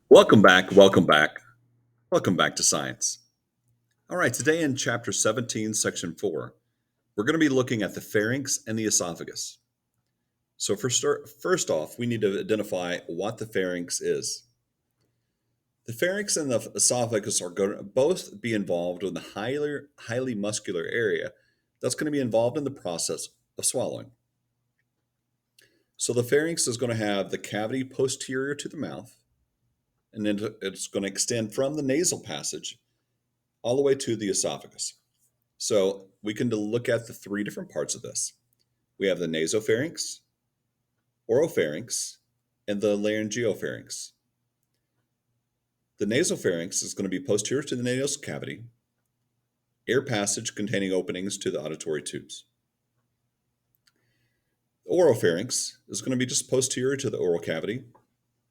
Welcome back, welcome back, welcome back to science. All right, today in chapter 17, section 4, we're going to be looking at the pharynx and the esophagus. So, first off, we need to identify what the pharynx is. The pharynx and the esophagus are going to both be involved in the highly muscular area that's going to be involved in the process of swallowing. So, the pharynx is going to have the cavity posterior to the mouth, and then it's going to extend from the nasal passage all the way to the esophagus. So we can look at the three different parts of this. We have the nasopharynx, oropharynx, and the laryngopharynx. The nasopharynx is going to be posterior to the nasal cavity, air passage containing openings to the auditory tubes. The oropharynx is going to be just posterior to the oral cavity,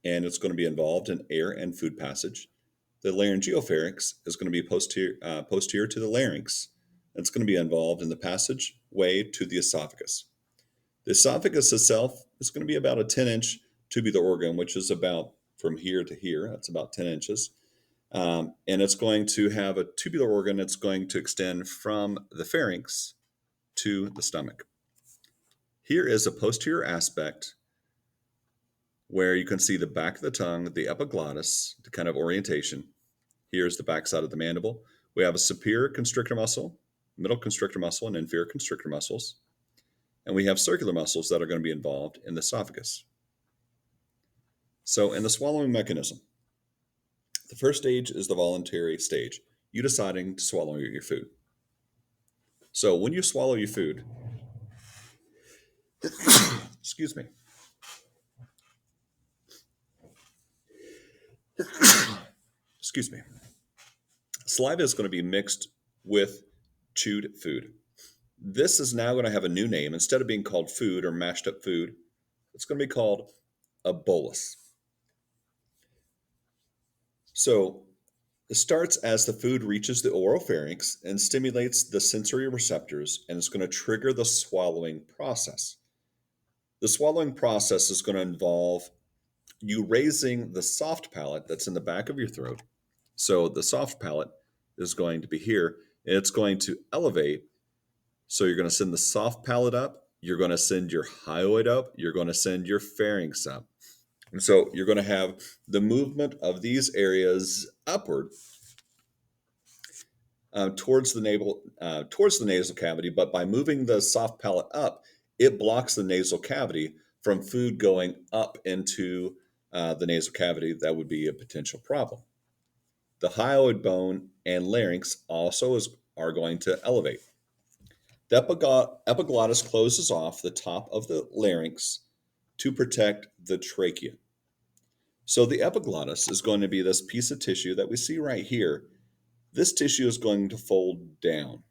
and it's going to be involved in air and food passage. The laryngopharynx is going to be posterior to the larynx, and it's going to be involved in the passageway to the esophagus. The esophagus itself is going to be about a 10-inch tubular organ, which is about from here to here. That's about 10 inches. And it's going to have a tubular organ that's going to extend from the pharynx to the stomach. Here is a posterior aspect where you can see the back of the tongue, the epiglottis, the kind of orientation. Here's the backside of the mandible. We have a superior constrictor muscle, middle constrictor muscle, and inferior constrictor muscles. And we have circular muscles that are going to be involved in the esophagus. So in the swallowing mechanism, the first stage is the voluntary stage, you deciding to swallow your food. So when you swallow your food, excuse me, excuse me, saliva is going to be mixed with chewed food. This is now going to have a new name. Instead of being called food or mashed up food, it's going to be called a bolus. So it starts as the food reaches the oropharynx and stimulates the sensory receptors, and it's going to trigger the swallowing process. The swallowing process is going to involve you raising the soft palate that's in the back of your throat. So the soft palate is going to be here, and it's going to elevate. So you're going to send the soft palate up, you're going to send your hyoid up, you're going to send your pharynx up. And so you're going to have the movement of these areas upward towards the nasal cavity, but by moving the soft palate up, it blocks the nasal cavity from food going up into the nasal cavity. That would be a potential problem. The hyoid bone and larynx also are going to elevate. The epiglottis closes off the top of the larynx to protect the trachea. So the epiglottis is going to be this piece of tissue that we see right here. This tissue is going to fold down.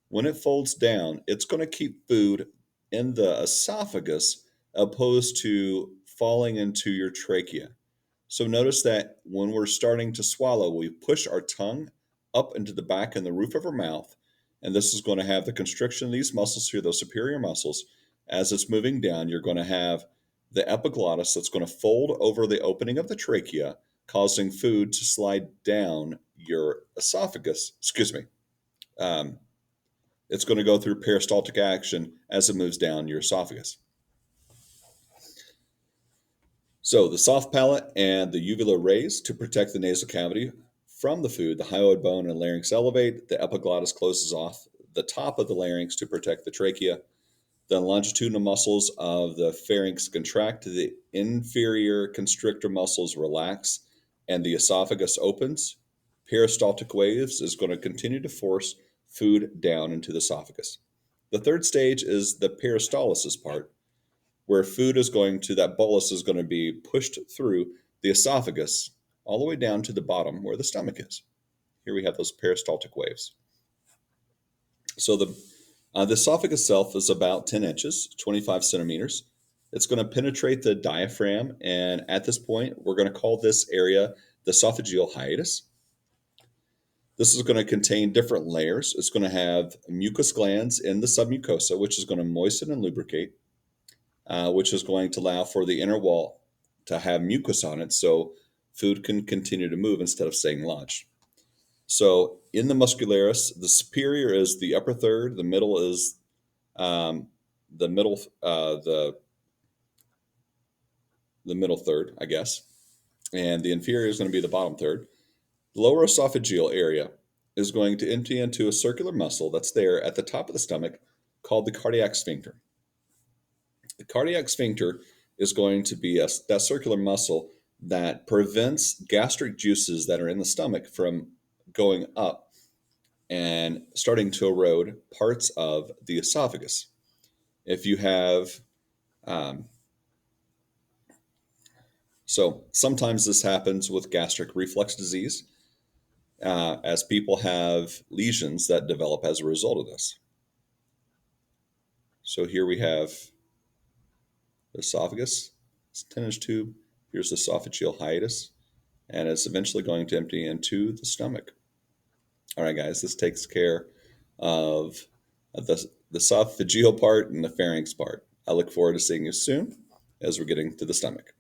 When it folds down, it's going to keep food in the esophagus opposed to falling into your trachea. So notice that when we're starting to swallow, we push our tongue up into the back and the roof of our mouth, and this is going to have the constriction of these muscles here, those superior muscles. As it's moving down, you're going to have the epiglottis that's going to fold over the opening of the trachea, causing food to slide down your esophagus. It's going to go through peristaltic action as it moves down your esophagus. So the soft palate and the uvula raise to protect the nasal cavity from the food. The hyoid bone and larynx elevate. The epiglottis closes off the top of the larynx to protect the trachea. The longitudinal muscles of the pharynx contract. The inferior constrictor muscles relax, and the esophagus opens. Peristaltic waves is going to continue to force food down into the esophagus. The third stage is the peristalsis part, where food is going to, that bolus is going to be pushed through the esophagus all the way down to the bottom where the stomach is. Here we have those peristaltic waves. So the esophagus itself is about 10 inches, 25 centimeters. It's going to penetrate the diaphragm, and at this point, we're going to call this area the esophageal hiatus. This is going to contain different layers. It's going to have mucus glands in the submucosa, which is going to moisten and lubricate, which is going to allow for the inner wall to have mucus on it, so food can continue to move instead of staying lodged. So in the muscularis, the superior is the upper third, the middle is um, the middle the middle third, I guess, and the inferior is going to be the bottom third. The lower esophageal area is going to empty into a circular muscle that's there at the top of the stomach called the cardiac sphincter. The cardiac sphincter is going to be that circular muscle that prevents gastric juices that are in the stomach from going up and starting to erode parts of the esophagus. If you have, um, so sometimes this happens with gastric reflux disease, as people have lesions that develop as a result of this. So here we have the esophagus, it's a 10-inch tube. Here's the esophageal hiatus, and it's eventually going to empty into the stomach. All right, guys, this takes care of the esophageal part and the pharynx part. I look forward to seeing you soon as we're getting to the stomach.